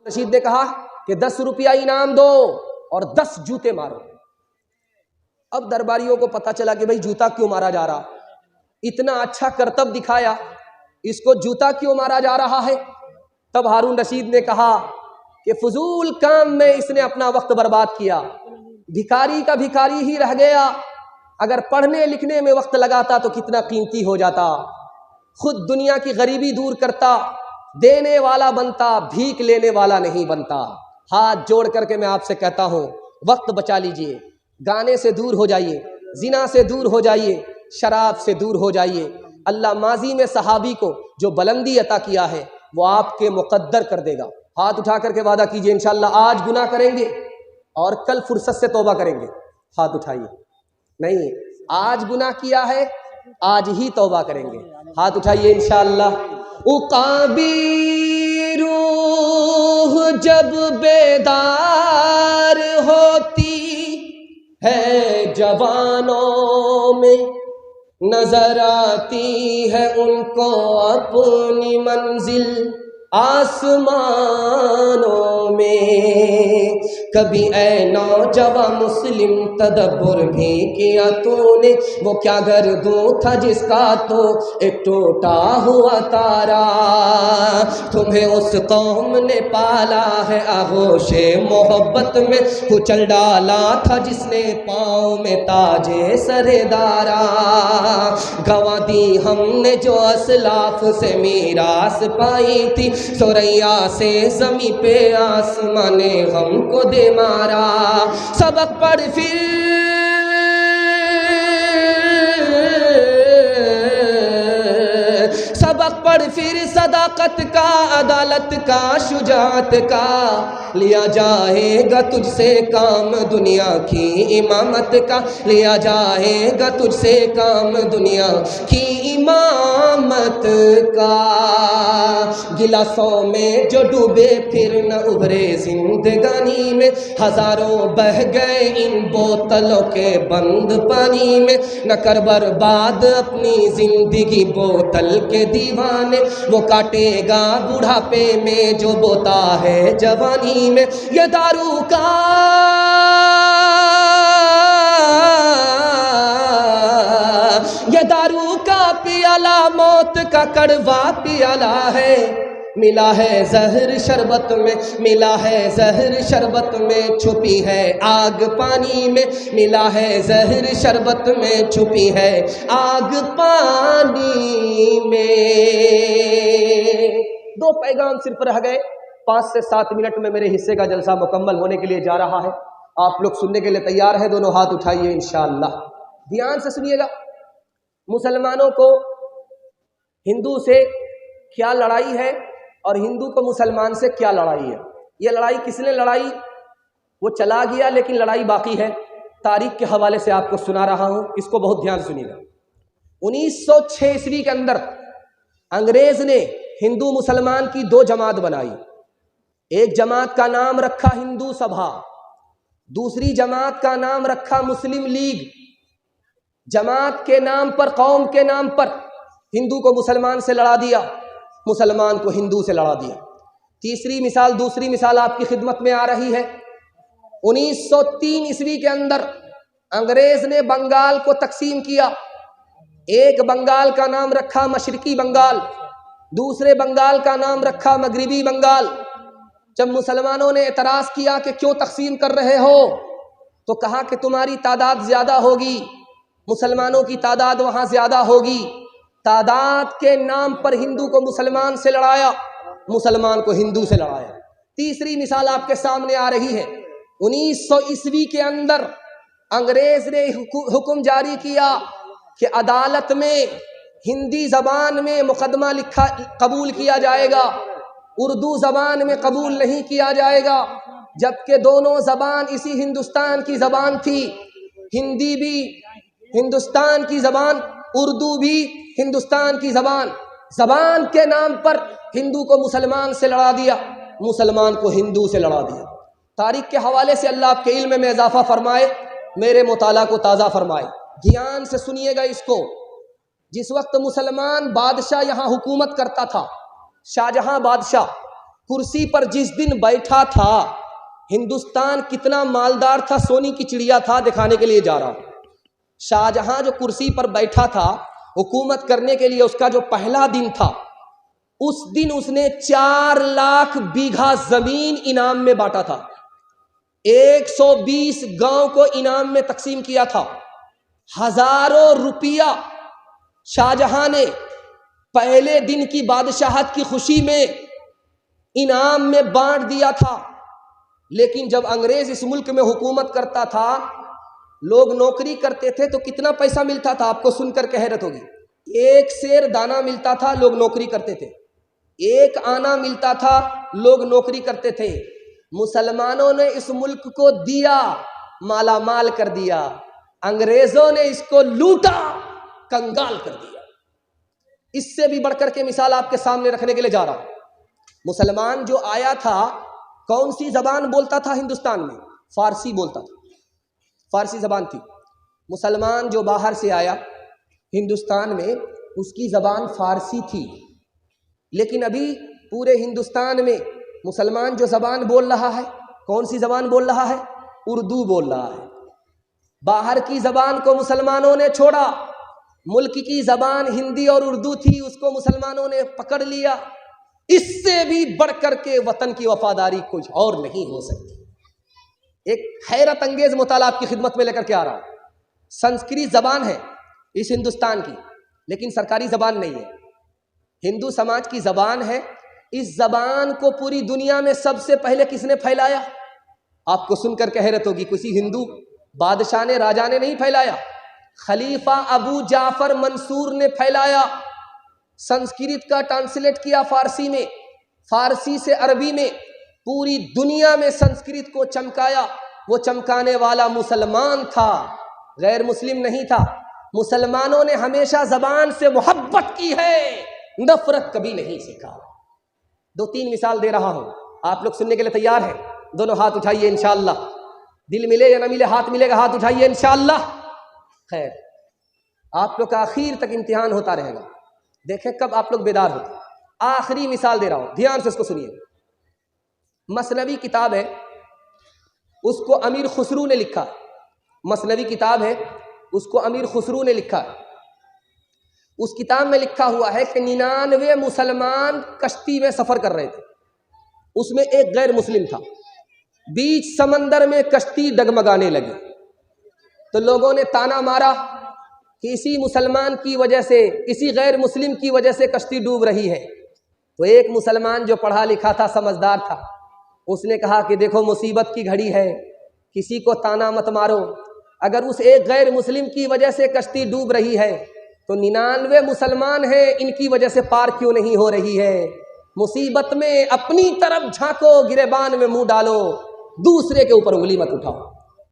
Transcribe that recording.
رشید نے کہا کہ 10 روپیہ انعام دو اور 10 جوتے مارو۔ اب درباریوں کو پتا چلا کہ بھئی جوتا کیوں مارا جا رہا، اتنا اچھا کرتب دکھایا، اس کو جوتا کیوں مارا جا رہا ہے؟ تب ہارون رشید نے کہا کہ فضول کام میں اس نے اپنا وقت برباد کیا، بھکاری کا بھکاری ہی رہ گیا، اگر پڑھنے لکھنے میں وقت لگاتا تو کتنا قیمتی ہو جاتا، خود دنیا کی غریبی دور کرتا، دینے والا بنتا، بھیک لینے والا نہیں بنتا۔ ہاتھ جوڑ کر کے میں آپ سے کہتا ہوں وقت بچا لیجئے، گانے سے دور ہو جائیے، زنا سے دور ہو جائیے، شراب سے دور ہو جائیے۔ اللہ ماضی میں صحابی کو جو بلندی عطا کیا ہے وہ آپ کے مقدر کر دے گا۔ ہاتھ اٹھا کر کے وعدہ کیجئے انشاءاللہ آج گناہ کریں گے اور کل فرصت سے توبہ کریں گے۔ ہاتھ اٹھائیے، نہیں آج گناہ کیا ہے آج ہی توبہ کریں گے۔ ہاتھ اٹھائیے انشاءاللہ۔ عقابی روح جب بیدار ہوتی ہے جوانوں میں، نظر آتی ہے ان کو اپنی منزل آسمانوں میں۔ کبھی اے نوجوان مسلم تدبر بھی کیا تو نے، وہ کیا گردوں تھا جس کا تو ایک ٹوٹا ہوا تارا، تمہیں اس قوم نے پالا ہے آغوش محبت میں، کچل ڈالا تھا جس نے پاؤں میں تاج سردارا، گنوا دی ہم نے جو اسلاف سے میراث پائی تھی، ثریا سے زمیں پہ آسمان نے ہم کو دے مارا، سبق پڑھ پھر صداقت کا، عدالت کا، شجاعت کا، لیا جائے گا تجھ سے کام دنیا کی امامت کا، لیا جائے گا تجھ سے کام دنیا کی امامت کا، گلاسوں میں جو ڈوبے پھر نہ ابھرے زندگانی میں، ہزاروں بہ گئے ان بوتلوں کے بند پانی میں، نہ کر برباد اپنی زندگی بوتل کے دیوانے، وہ کاٹے گا بڑھاپے میں جو بوتا ہے جوانی میں، یہ دارو کا پیالہ موت کا کڑوا پیالہ ہے، ملا ہے زہر شربت میں، ملا ہے زہر شربت میں، چھپی ہے آگ پانی میں، ملا ہے زہر شربت میں، چھپی ہے آگ پانی میں۔ 2 پیغام صرف رہ گئے، 5 سے 7 منٹ میں میرے حصے کا جلسہ مکمل ہونے کے لیے جا رہا ہے، آپ لوگ سننے کے لیے تیار ہیں؟ دونوں ہاتھ اٹھائیے انشاءاللہ، دھیان سے سنیے گا۔ مسلمانوں کو ہندو سے کیا لڑائی ہے اور ہندو کو مسلمان سے کیا لڑائی ہے؟ یہ لڑائی کس نے لڑائی وہ چلا گیا، لیکن لڑائی باقی ہے، تاریخ کے حوالے سے آپ کو سنا رہا ہوں، اس کو بہت دھیان سنیے گا۔ 1906 عیسوی کے اندر انگریز نے ہندو مسلمان کی 2 جماعت بنائی، ایک جماعت کا نام رکھا ہندو سبھا، دوسری جماعت کا نام رکھا مسلم لیگ۔ جماعت کے نام پر، قوم کے نام پر ہندو کو مسلمان سے لڑا دیا، مسلمان کو ہندو سے لڑا دیا۔ دوسری مثال آپ کی خدمت میں آ رہی ہے۔ 1903 عیسوی کے اندر انگریز نے بنگال کو تقسیم کیا، ایک بنگال کا نام رکھا مشرقی بنگال، دوسرے بنگال کا نام رکھا مغربی بنگال۔ جب مسلمانوں نے اعتراض کیا کہ کیوں تقسیم کر رہے ہو، تو کہا کہ تمہاری تعداد زیادہ ہوگی، مسلمانوں کی تعداد وہاں زیادہ ہوگی، تعداد کے نام پر ہندو کو مسلمان سے لڑایا، مسلمان کو ہندو سے لڑایا۔ تیسری مثال آپ کے سامنے آ رہی ہے، 1900 عیسوی کے اندر انگریز نے حکم جاری کیا کہ عدالت میں ہندی زبان میں مقدمہ قبول کیا جائے گا، اردو زبان میں قبول نہیں کیا جائے گا، جبکہ دونوں زبان اسی ہندوستان کی زبان تھی، ہندی بھی ہندوستان کی زبان، اردو بھی ہندوستان کی زبان۔ زبان کے نام پر ہندو کو مسلمان سے لڑا دیا، مسلمان کو ہندو سے لڑا دیا۔ تاریخ کے حوالے سے اللہ آپ کے علم میں اضافہ فرمائے، میرے مطالعہ کو تازہ فرمائے، دھیان سے سنیے گا اس کو۔ جس وقت مسلمان بادشاہ یہاں حکومت کرتا تھا، شاہجہاں بادشاہ، کرسی پر جس دن بیٹھا تھا، ہندوستان کتنا مالدار تھا، سونی کی چڑیا تھا، دکھانے کے لیے جا رہا ہوں۔ شاہجہاں جو کرسی پر بیٹھا تھا حکومت کرنے کے لیے، اس کا جو پہلا دن تھا، اس دن اس نے 4 لاکھ بیگھا زمین انعام میں بانٹا تھا، 120 گاؤں کو انعام میں تقسیم کیا تھا، ہزاروں روپیہ شاہجہاں نے پہلے دن کی بادشاہت کی خوشی میں انعام میں بانٹ دیا تھا۔ لیکن جب انگریز اس ملک میں حکومت کرتا تھا، لوگ نوکری کرتے تھے تو کتنا پیسہ ملتا تھا؟ آپ کو سن کر کہ حیرت ہوگی، 1 سیر دانہ ملتا تھا، لوگ نوکری کرتے تھے، 1 آنا ملتا تھا، لوگ نوکری کرتے تھے۔ مسلمانوں نے اس ملک کو دیا، مالا مال کر دیا، انگریزوں نے اس کو لوٹا، کنگال کر دیا۔ اس سے بھی بڑھ کر کے مثال آپ کے سامنے رکھنے کے لیے جا رہا ہوں۔ مسلمان جو آیا تھا کون سی زبان بولتا تھا ہندوستان میں؟ فارسی بولتا تھا، فارسی زبان تھی۔ مسلمان جو باہر سے آیا ہندوستان میں، اس کی زبان فارسی تھی، لیکن ابھی پورے ہندوستان میں مسلمان جو زبان بول رہا ہے، کون سی زبان بول رہا ہے؟ اردو بول رہا ہے۔ باہر کی زبان کو مسلمانوں نے چھوڑا، ملک کی زبان ہندی اور اردو تھی، اس کو مسلمانوں نے پکڑ لیا۔ اس سے بھی بڑھ کر کے وطن کی وفاداری کچھ اور نہیں ہو سکتی۔ ایک حیرت انگیز مطالعہ آپ کی خدمت میں لے کر کے آ رہا ہوں۔ سنسکرت زبان ہے اس ہندوستان کی، لیکن سرکاری زبان نہیں ہے، ہندو سماج کی زبان ہے۔ اس زبان کو پوری دنیا میں سب سے پہلے کس نے پھیلایا؟ آپ کو سن کر کے حیرت ہوگی، کسی ہندو بادشاہ نے، راجا نے نہیں پھیلایا، خلیفہ ابو جعفر منصور نے پھیلایا۔ سنسکرت کا ٹرانسلیٹ کیا فارسی میں، فارسی سے عربی میں، پوری دنیا میں سنسکرت کو چمکایا۔ وہ چمکانے والا مسلمان تھا، غیر مسلم نہیں تھا۔ مسلمانوں نے ہمیشہ زبان سے محبت کی ہے، نفرت کبھی نہیں سیکھا۔ 2-3 مثال دے رہا ہوں، آپ لوگ سننے کے لیے تیار ہیں؟ دونوں ہاتھ اٹھائیے انشاءاللہ، دل ملے یا نہ ملے، ہاتھ ملے گا، ہاتھ اٹھائیے انشاءاللہ۔ خیر، آپ لوگ کا آخر تک امتحان ہوتا رہے گا، دیکھیں کب آپ لوگ بیدار ہوتے۔ آخری مثال دے رہا ہوں، دھیان سے اس کو سنیے۔ مثنوی کتاب ہے، اس کو امیر خسرو نے لکھا، مثنوی کتاب ہے، اس کو امیر خسرو نے لکھا۔ اس کتاب میں لکھا ہوا ہے کہ 99 مسلمان کشتی میں سفر کر رہے تھے، اس میں ایک غیر مسلم تھا۔ بیچ سمندر میں کشتی ڈگمگانے لگی تو لوگوں نے تانا مارا کہ اسی مسلمان کی وجہ سے، اسی غیر مسلم کی وجہ سے کشتی ڈوب رہی ہے۔ تو ایک مسلمان جو پڑھا لکھا تھا، سمجھدار تھا، اس نے کہا کہ دیکھو مصیبت کی گھڑی ہے، کسی کو تانا مت مارو، اگر اس ایک غیر مسلم کی وجہ سے کشتی ڈوب رہی ہے تو 99 مسلمان ہیں، ان کی وجہ سے پار کیوں نہیں ہو رہی ہے؟ مصیبت میں اپنی طرف جھانکو، گریبان میں منہ ڈالو، دوسرے کے اوپر انگلی مت اٹھاؤ۔